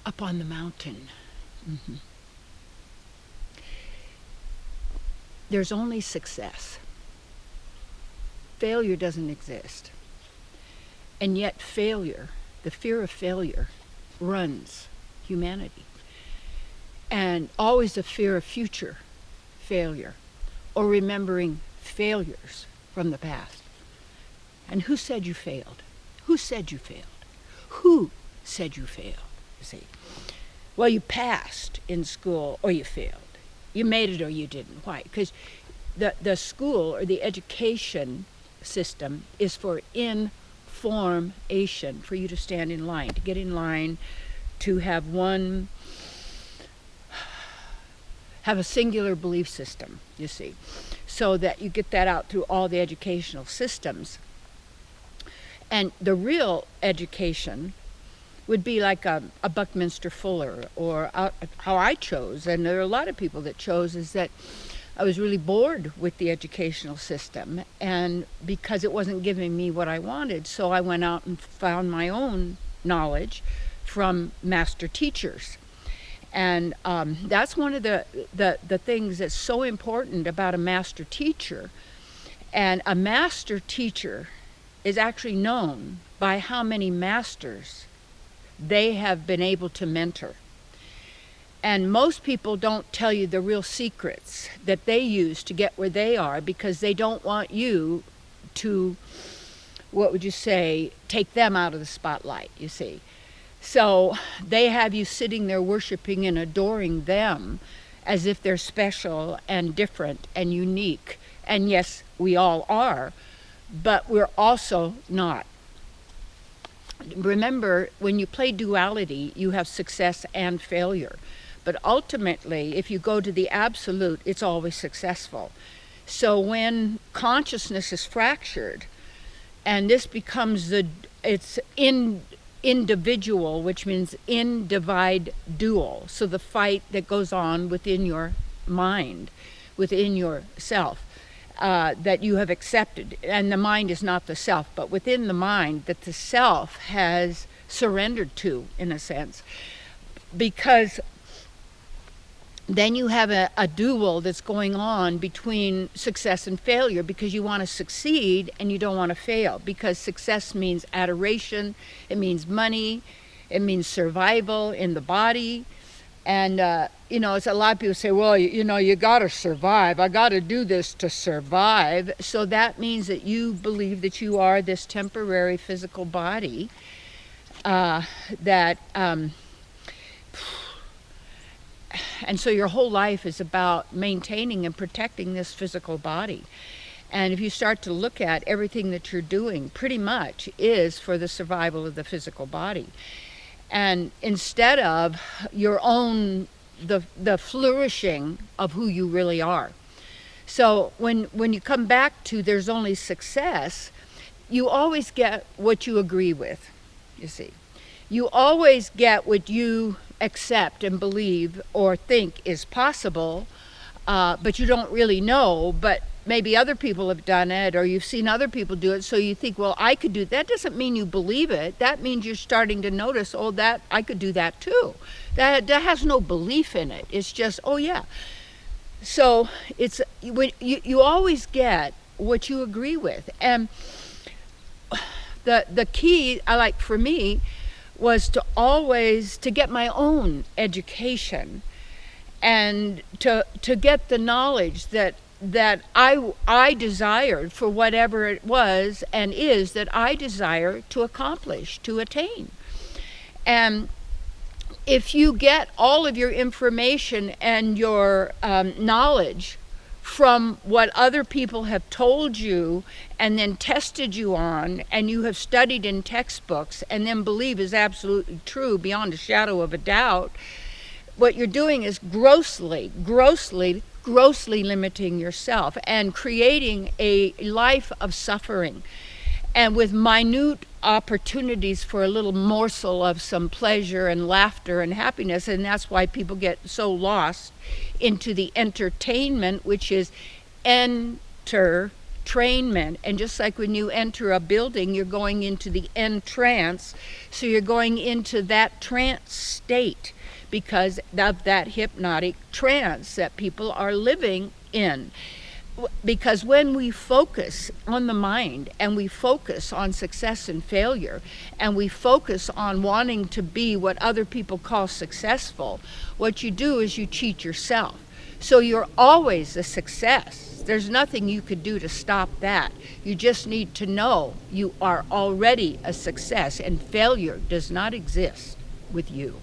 up on the mountain. Mm-hmm. There's only success. Failure doesn't exist. And yet failure, the fear of failure, runs humanity. And always a fear of future failure, or remembering failures from the past. And who said you failed? Who said you failed? Who said you failed? You see. Well, you passed in school or you failed. You made it or you didn't. Why? Because the school or the education system is for information, for you to stand in line, to get in line, to have a singular belief system, you see, so that you get that out through all the educational systems. And the real education would be like a Buckminster Fuller, or how I chose, and there are a lot of people that chose, is that I was really bored with the educational system, and because it wasn't giving me what I wanted, so I went out and found my own knowledge from master teachers. And that's one of the things that's so important about a master teacher. And a master teacher is actually known by how many masters they have been able to mentor. And most people don't tell you the real secrets that they use to get where they are, because they don't want you to, what would you say, take them out of the spotlight, you see. So they have you sitting there worshiping and adoring them as if they're special and different and unique. And yes, we all are, but we're also not. Remember, when you play duality, you have success and failure. But ultimately, if you go to the absolute, it's always successful. So when consciousness is fractured, and this becomes individual, which means in divide dual. So the fight that goes on within your mind, within yourself, that you have accepted. And the mind is not the self, but within the mind that the self has surrendered to, in a sense. Because then you have a duel that's going on between success and failure, because you want to succeed and you don't want to fail, because success means adoration, it means money, it means survival in the body. And it's a lot of people say, well, you got to survive, I got to do this to survive. So that means that you believe that you are this temporary physical body and so your whole life is about maintaining and protecting this physical body. And if you start to look at everything that you're doing, pretty much is for the survival of the physical body. And instead of your own, the flourishing of who you really are. So when you come back to there's only success, you always get what you agree with, you see. You always get what you accept and believe or think is possible, but you don't really know, but maybe other people have done it, or you've seen other people do it, so you think, well, I could do it. That doesn't mean you believe it. That means you're starting to notice, oh, that I could do that too. That has no belief in it. It's just, oh yeah. So it's you always get what you agree with. And the key, for me, was to get my own education and to get the knowledge that I desired for whatever it was and is that I desire to accomplish, to attain. And if you get all of your information and your knowledge from what other people have told you and then tested you on, and you have studied in textbooks and then believe is absolutely true beyond a shadow of a doubt, what you're doing is grossly limiting yourself and creating a life of suffering, and with minute opportunities for a little morsel of some pleasure and laughter and happiness. And that's why people get so lost into the entertainment, which is entertainment. entrainment. And just like when you enter a building, you're going into the entrance, so you're going into that trance state because of that hypnotic trance that people are living in. Because when we focus on the mind and we focus on success and failure and we focus on wanting to be what other people call successful, what you do is you cheat yourself. So you're always a success. There's nothing you could do to stop that. You just need to know you are already a success, and failure does not exist with you.